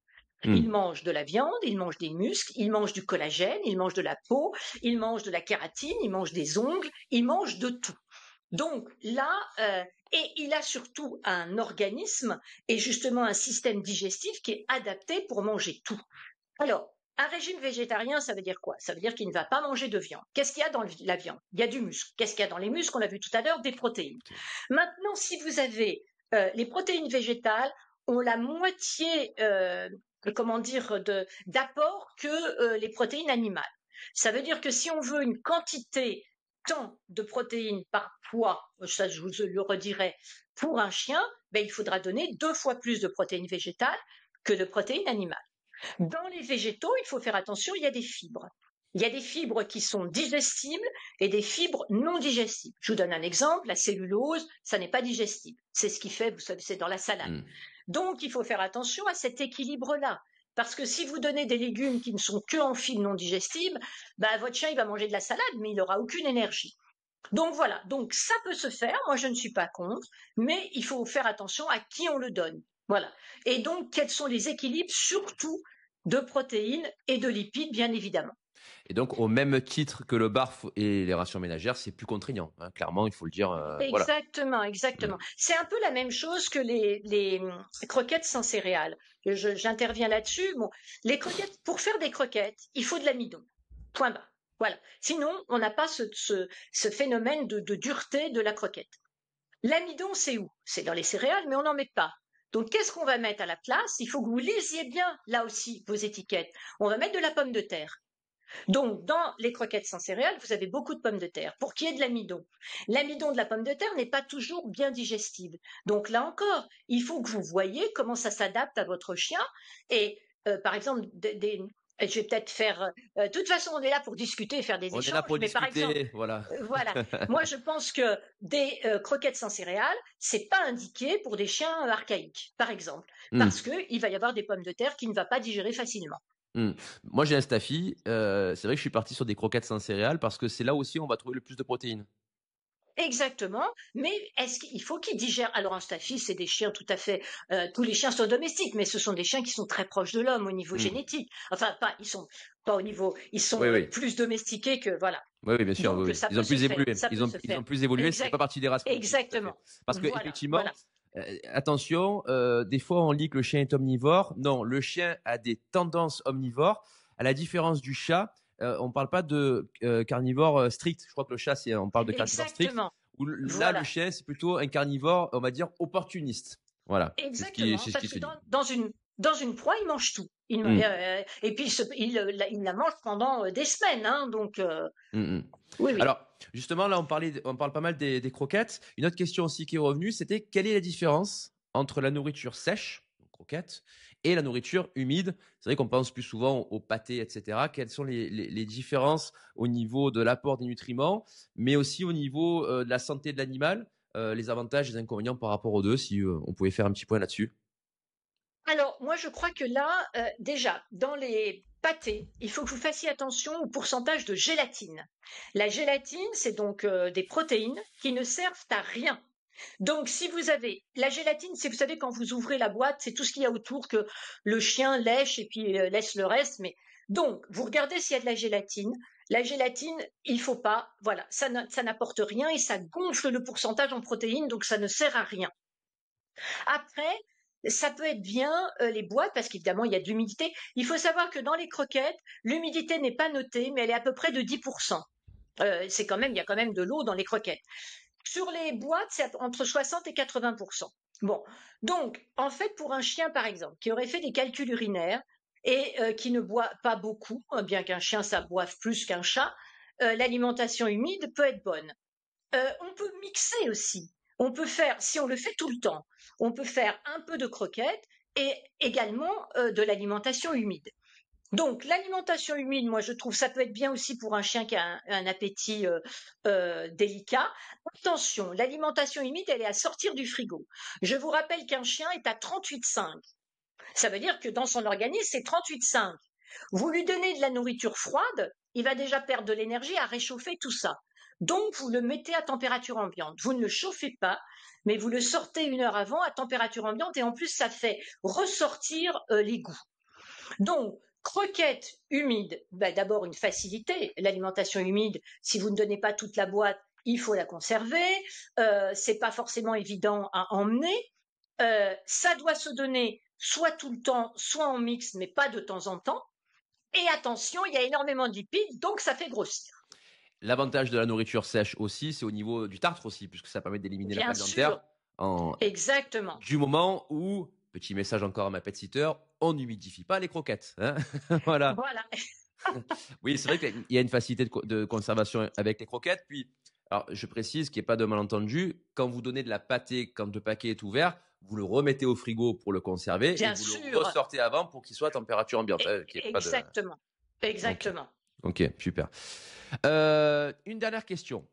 Il mange de la viande, il mange des muscles, il mange du collagène, il mange de la peau, il mange de la kératine, il mange des ongles, il mange de tout. Donc là, et il a surtout un organisme et justement un système digestif qui est adapté pour manger tout. Alors, un régime végétarien, ça veut dire quoi? Ça veut dire qu'il ne va pas manger de viande. Qu'est-ce qu'il y a dans la viande? Il y a du muscle. Qu'est-ce qu'il y a dans les muscles? On l'a vu tout à l'heure, des protéines. Maintenant, si vous avez les protéines végétales ont la moitié, comment dire, d'apport que les protéines animales. Ça veut dire que si on veut une quantité tant de protéines par poids, ça je vous le redirai, pour un chien, ben, il faudra donner 2 fois plus de protéines végétales que de protéines animales. Dans les végétaux, il faut faire attention, il y a des fibres. Il y a des fibres qui sont digestibles et des fibres non digestibles. Je vous donne un exemple, la cellulose, ça n'est pas digestible. C'est ce qui fait, vous savez, c'est dans la salade. Donc, il faut faire attention à cet équilibre-là. Parce que si vous donnez des légumes qui ne sont que en fibres non digestibles, bah, votre chien, il va manger de la salade, mais il n'aura aucune énergie. Donc voilà, donc ça peut se faire, moi je ne suis pas contre, mais il faut faire attention à qui on le donne. Voilà. Et donc, quels sont les équilibres, surtout de protéines et de lipides, bien évidemment. Et donc, au même titre que le barf et les rations ménagères, c'est plus contraignant. Clairement, il faut le dire. Voilà. Exactement, exactement. C'est un peu la même chose que les croquettes sans céréales. J'interviens là-dessus. Bon, les croquettes, pour faire des croquettes, il faut de l'amidon. Point barre. Voilà. Sinon, on n'a pas ce phénomène de dureté de la croquette. L'amidon, c'est où? C'est dans les céréales, mais on n'en met pas. Donc, qu'est-ce qu'on va mettre à la place? Il faut que vous lisiez bien, là aussi, vos étiquettes. On va mettre de la pomme de terre. Donc, dans les croquettes sans céréales, vous avez beaucoup de pommes de terre pour qu'il y ait de l'amidon. L'amidon de la pomme de terre n'est pas toujours bien digestible. Donc, là encore, il faut que vous voyez comment ça s'adapte à votre chien. Et, par exemple, je vais peut-être faire. De toute façon, on est là pour discuter et faire des On est là échanges. pour Mais par exemple, discuter. Voilà. voilà. Moi, je pense que des croquettes sans céréales, c'est pas indiqué pour des chiens archaïques, par exemple, parce qu'il va y avoir des pommes de terre qu'il ne va pas digérer facilement. Moi, j'ai un Staffy. C'est vrai que je suis parti sur des croquettes sans céréales parce que c'est là aussi où on va trouver le plus de protéines. Exactement, mais est-ce qu'il faut qu'ils digèrent? Alors un staffy, c'est des chiens tout à fait. Tous les chiens sont domestiques, mais ce sont des chiens qui sont très proches de l'homme au niveau génétique. Enfin, ils sont pas au niveau, ils sont Oui, oui. plus domestiqués que voilà. Oui, oui, bien sûr. Donc Oui, oui. ça Ils peut ont se plus faire, évolué. ça peut se Ils faire. ont plus évolué. Ça fait pas partie des races primitives, tout à fait. Exactement. Parce que Voilà, effectivement, voilà. attention, des fois on lit que le chien est omnivore. Non, le chien a des tendances omnivores. À la différence du chat, on parle pas de carnivore strict. Je crois que le chat, on parle de carnivore strict. Exactement. Où là, le Voilà. chien, c'est plutôt un carnivore, on va dire, opportuniste. Voilà. Exactement, C'est ce qui parce se que dit. dans une proie, il mange tout. Et puis il la mange pendant des semaines, hein, donc oui, oui. Alors, justement, là, on parle pas mal des croquettes. Une autre question aussi qui est revenue, c'était quelle est la différence entre la nourriture sèche, croquettes, et la nourriture humide. C'est vrai qu'on pense plus souvent au pâté, etc. Quelles sont les différences au niveau de l'apport des nutriments, mais aussi au niveau de la santé de l'animal, les avantages et les inconvénients par rapport aux deux, si on pouvait faire un petit point là-dessus. Alors, moi, je crois que là, déjà, dans les pâtés, il faut que vous fassiez attention au pourcentage de gélatine. La gélatine, c'est donc des protéines qui ne servent à rien. Donc, si vous avez la gélatine, c'est, vous savez, quand vous ouvrez la boîte, c'est tout ce qu'il y a autour que le chien lèche et puis laisse le reste. Mais donc, vous regardez s'il y a de la gélatine. La gélatine, il faut pas. Voilà, ça n'apporte rien et ça gonfle le pourcentage en protéines, donc ça ne sert à rien. Après, ça peut être bien les boîtes parce qu'évidemment il y a de l'humidité. Il faut savoir que dans les croquettes, l'humidité n'est pas notée, mais elle est à peu près de 10%. C'est quand même, il y a quand même de l'eau dans les croquettes. Sur les boîtes, c'est entre 60 et 80%. Bon, donc en fait pour un chien par exemple qui aurait fait des calculs urinaires et qui ne boit pas beaucoup, bien qu'un chien ça boive plus qu'un chat, l'alimentation humide peut être bonne. On peut mixer aussi. On peut faire, si on le fait tout le temps, on peut faire un peu de croquettes et également de l'alimentation humide. Donc l'alimentation humide, moi je trouve ça peut être bien aussi pour un chien qui a un appétit délicat. Attention, l'alimentation humide, elle est à sortir du frigo. Je vous rappelle qu'un chien est à 38,5. Ça veut dire que dans son organisme, c'est 38,5. Vous lui donnez de la nourriture froide, il va déjà perdre de l'énergie à réchauffer tout ça. Donc, vous le mettez à température ambiante. Vous ne le chauffez pas, mais vous le sortez 1 heure avant à température ambiante et en plus, ça fait ressortir les goûts. Donc, croquettes humides, ben, d'abord une facilité. L'alimentation humide, si vous ne donnez pas toute la boîte, il faut la conserver. C'est pas forcément évident à emmener. Ça doit se donner soit tout le temps, soit en mix, mais pas de temps en temps. Et attention, il y a énormément de lipides, donc ça fait grossir. L'avantage de la nourriture sèche aussi, c'est au niveau du tartre aussi, puisque ça permet d'éliminer la Bien pâte dentaire sûr, en, exactement. du moment où, petit message encore à ma pet sitter, on n'humidifie pas les croquettes. Hein. Voilà. Voilà. Oui, c'est vrai qu'il y a une facilité de conservation avec les croquettes. Puis, alors, je précise qu'il n'y ait pas de malentendu. Quand vous donnez de la pâtée, quand le paquet est ouvert, vous le remettez au frigo pour le conserver et Bien vous le sûr, ressortez avant pour qu'il soit à température ambiante. Qu'il y ait pas de... exactement. Ok, Exactement. ok, super. Une dernière question.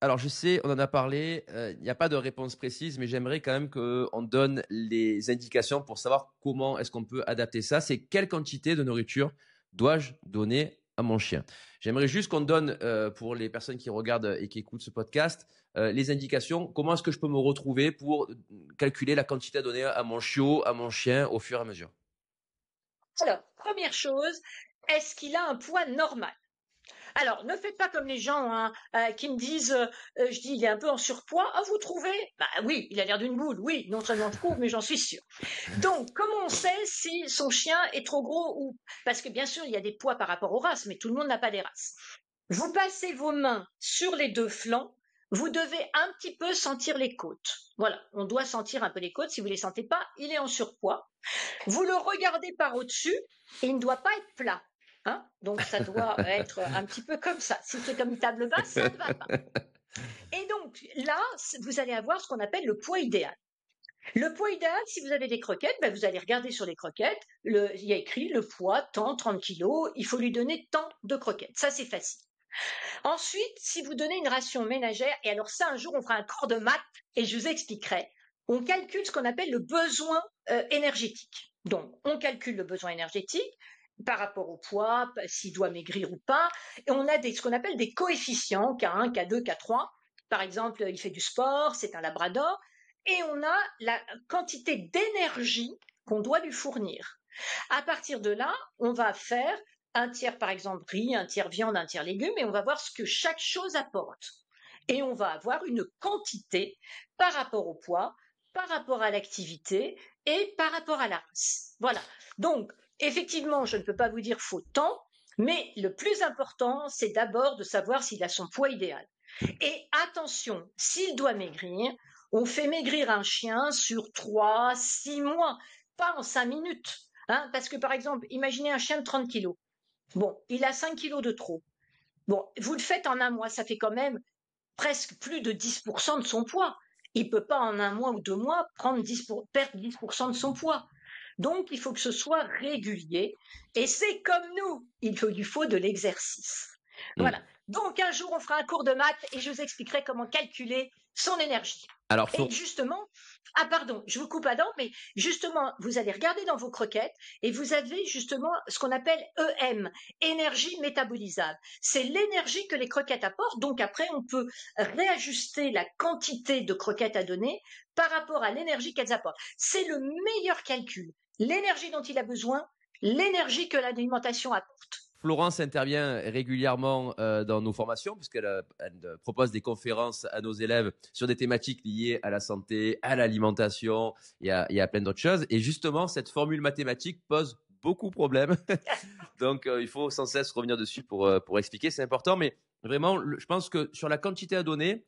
Alors, je sais, on en a parlé, il n'y a pas de réponse précise, mais j'aimerais quand même qu'on donne les indications pour savoir comment est-ce qu'on peut adapter ça. C'est quelle quantité de nourriture dois-je donner à mon chien? J'aimerais juste qu'on donne, pour les personnes qui regardent et qui écoutent ce podcast, les indications. Comment est-ce que je peux me retrouver pour calculer la quantité à donner à mon chiot, à mon chien au fur et à mesure? Alors, première chose, est-ce qu'il a un poids normal? Alors, ne faites pas comme les gens hein, qui me disent, je dis, il est un peu en surpoids. Ah, vous trouvez? Bah oui, il a l'air d'une boule. Oui, non seulement je trouve, mais j'en suis sûre. Donc, comment on sait si son chien est trop gros ou parce que bien sûr, il y a des poids par rapport aux races, mais tout le monde n'a pas des races. Vous passez vos mains sur les deux flancs. Vous devez un petit peu sentir les côtes. Voilà, on doit sentir un peu les côtes. Si vous ne les sentez pas, il est en surpoids. Vous le regardez par au-dessus et il ne doit pas être plat. Hein, donc ça doit être un petit peu comme ça. Si c'est comme une table basse, ça ne va pas. Et donc là, vous allez avoir ce qu'on appelle le poids idéal. Le poids idéal, si vous avez des croquettes, ben vous allez regarder sur les croquettes, il y a écrit le poids, tant, 30 kilos, il faut lui donner tant de croquettes. Ça, c'est facile. Ensuite, si vous donnez une ration ménagère, et alors ça, un jour, on fera un cours de maths et je vous expliquerai, on calcule ce qu'on appelle le besoin énergétique. Donc, on calcule le besoin énergétique par rapport au poids, s'il doit maigrir ou pas, et on a ce qu'on appelle des coefficients, K1, K2, K3. Par exemple, il fait du sport, c'est un labrador, et on a la quantité d'énergie qu'on doit lui fournir. À partir de là, on va faire un tiers, par exemple, riz, un tiers viande, un tiers légumes, et on va voir ce que chaque chose apporte. Et on va avoir une quantité par rapport au poids, par rapport à l'activité et par rapport à la race. Voilà. Donc, effectivement, je ne peux pas vous dire faut tant, mais le plus important, c'est d'abord de savoir s'il a son poids idéal. Et attention, s'il doit maigrir, on fait maigrir un chien sur 3, 6 mois, pas en 5 minutes. Hein, parce que par exemple, imaginez un chien de 30 kilos. Bon, il a 5 kilos de trop. Bon, vous le faites en un mois, ça fait quand même presque plus de 10% de son poids. Il ne peut pas en un mois ou 2 mois perdre 10% de son poids. Donc, il faut que ce soit régulier. Et c'est comme nous, il faut, de l'exercice. Mm. Voilà. Donc, un jour, on fera un cours de maths et je vous expliquerai comment calculer son énergie. Alors, Et justement, ah pardon, je vous coupe Adam, mais justement, vous allez regarder dans vos croquettes et vous avez justement ce qu'on appelle EM, énergie métabolisable. C'est l'énergie que les croquettes apportent. Donc après, on peut réajuster la quantité de croquettes à donner par rapport à l'énergie qu'elles apportent. C'est le meilleur calcul. L'énergie dont il a besoin, l'énergie que l'alimentation apporte. Florence intervient régulièrement dans nos formations puisqu'elle propose des conférences à nos élèves sur des thématiques liées à la santé, à l'alimentation et à plein d'autres choses. Et justement, cette formule mathématique pose beaucoup de problèmes. Donc, il faut sans cesse revenir dessus pour expliquer. C'est important. Mais vraiment, je pense que sur la quantité à donner,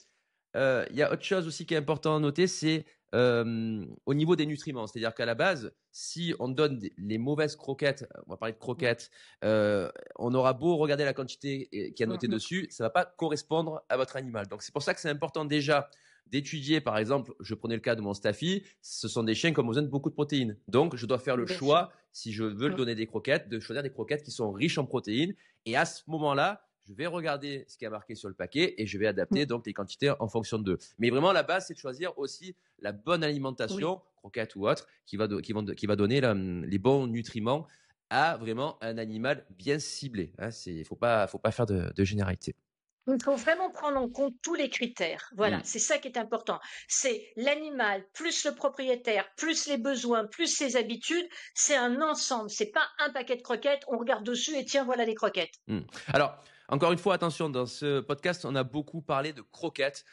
il y a autre chose aussi qui est important à noter, c'est au niveau des nutriments. C'est-à-dire qu'à la base, si on donne les mauvaises croquettes, on va parler de croquettes, on aura beau regarder la quantité qui est notée dessus, ça ne va pas correspondre à votre animal. Donc, c'est pour ça que c'est important déjà d'étudier, par exemple, je prenais le cas de mon Staffy, ce sont des chiens qui ont besoin de beaucoup de protéines. Donc, je dois faire le choix, si je veux lui donner des croquettes, de choisir des croquettes qui sont riches en protéines. Et à ce moment-là, je vais regarder ce qui est marqué sur le paquet et je vais adapter donc les quantités en fonction d'eux. Mais vraiment, la base, c'est de choisir aussi la bonne alimentation, croquette ou autre, qui va donner les bons nutriments à vraiment un animal bien ciblé. Il ne faut pas faire de généralité. Il faut vraiment prendre en compte tous les critères. Voilà, c'est ça qui est important. C'est l'animal, plus le propriétaire, plus les besoins, plus ses habitudes. C'est un ensemble. C'est pas un paquet de croquettes, on regarde dessus et tiens, voilà les croquettes. Alors, encore une fois, attention, dans ce podcast, on a beaucoup parlé de croquettes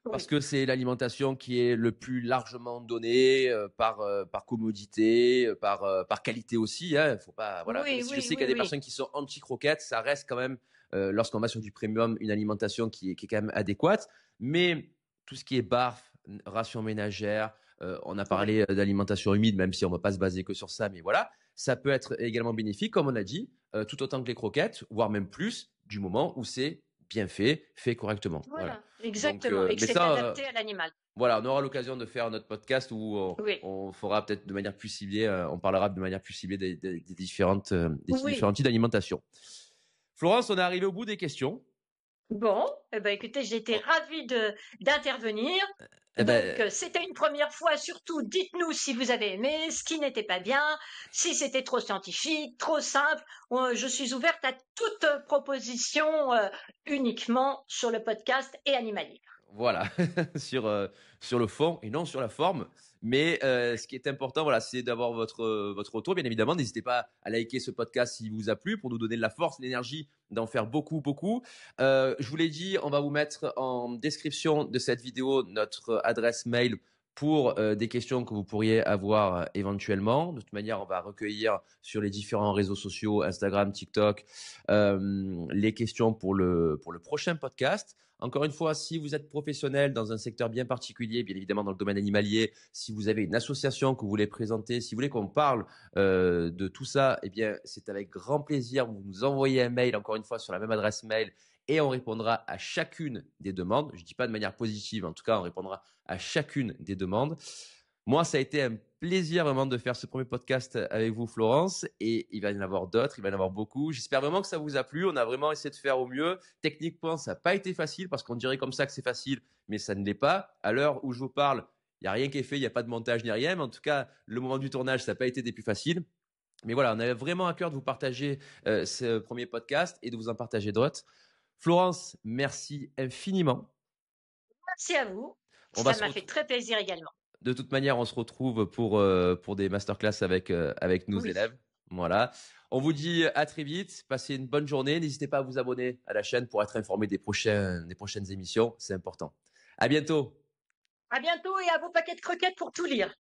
parce que c'est l'alimentation qui est le plus largement donnée par commodité, par qualité aussi. Faut pas, voilà. Oui, je sais qu'il y a des personnes qui sont anti-croquettes, ça reste quand même, lorsqu'on va sur du premium, une alimentation qui est quand même adéquate. Mais tout ce qui est barf, ration ménagère, on a parlé d'alimentation humide, même si on ne va pas se baser que sur ça, mais voilà, ça peut être également bénéfique, comme on a dit, tout autant que les croquettes, voire même plus, du moment où c'est bien fait correctement. Voilà. Exactement. Donc, et que c'est adapté à l'animal. Voilà, on aura l'occasion de faire notre podcast où on fera peut-être de manière plus ciblée, on parlera de manière plus ciblée des différents types d'alimentation. Florence, on est arrivé au bout des questions. Bon, écoutez, j'ai été ravie d'intervenir. Donc, c'était une première fois. Surtout, dites-nous si vous avez aimé, ce qui n'était pas bien, si c'était trop scientifique, trop simple. Je suis ouverte à toute proposition uniquement sur le podcast et animalier. Voilà, sur le fond et non sur la forme. Mais ce qui est important, voilà, c'est d'avoir votre retour. Bien évidemment, n'hésitez pas à liker ce podcast s'il vous a plu pour nous donner de la force, de l'énergie d'en faire beaucoup, beaucoup. Je vous l'ai dit, on va vous mettre en description de cette vidéo notre adresse mail pour des questions que vous pourriez avoir éventuellement. De toute manière, on va recueillir sur les différents réseaux sociaux, Instagram, TikTok, les questions pour le prochain podcast. Encore une fois, si vous êtes professionnel dans un secteur bien particulier, bien évidemment dans le domaine animalier, si vous avez une association que vous voulez présenter, si vous voulez qu'on parle de tout ça, eh bien, c'est avec grand plaisir. Vous nous envoyez un mail, encore une fois, sur la même adresse mail et on répondra à chacune des demandes. Je ne dis pas de manière positive, en tout cas, on répondra à chacune des demandes. Moi, ça a été un plaisir vraiment de faire ce premier podcast avec vous, Florence, et il va y en avoir d'autres, il va y en avoir beaucoup. J'espère vraiment que ça vous a plu. On a vraiment essayé de faire au mieux. Techniquement, ça n'a pas été facile parce qu'on dirait comme ça que c'est facile, mais ça ne l'est pas. À l'heure où je vous parle, il n'y a rien qui est fait, il n'y a pas de montage ni rien. Mais en tout cas, le moment du tournage, ça n'a pas été des plus faciles. Mais voilà, on avait vraiment à cœur de vous partager ce premier podcast et de vous en partager d'autres. Florence, merci infiniment. Merci à vous. Ça m'a fait très plaisir également. De toute manière, on se retrouve pour des masterclass avec nos élèves. Voilà. On vous dit à très vite. Passez une bonne journée. N'hésitez pas à vous abonner à la chaîne pour être informé des prochaines émissions. C'est important. À bientôt. À bientôt et à vos paquets de croquettes pour tout lire.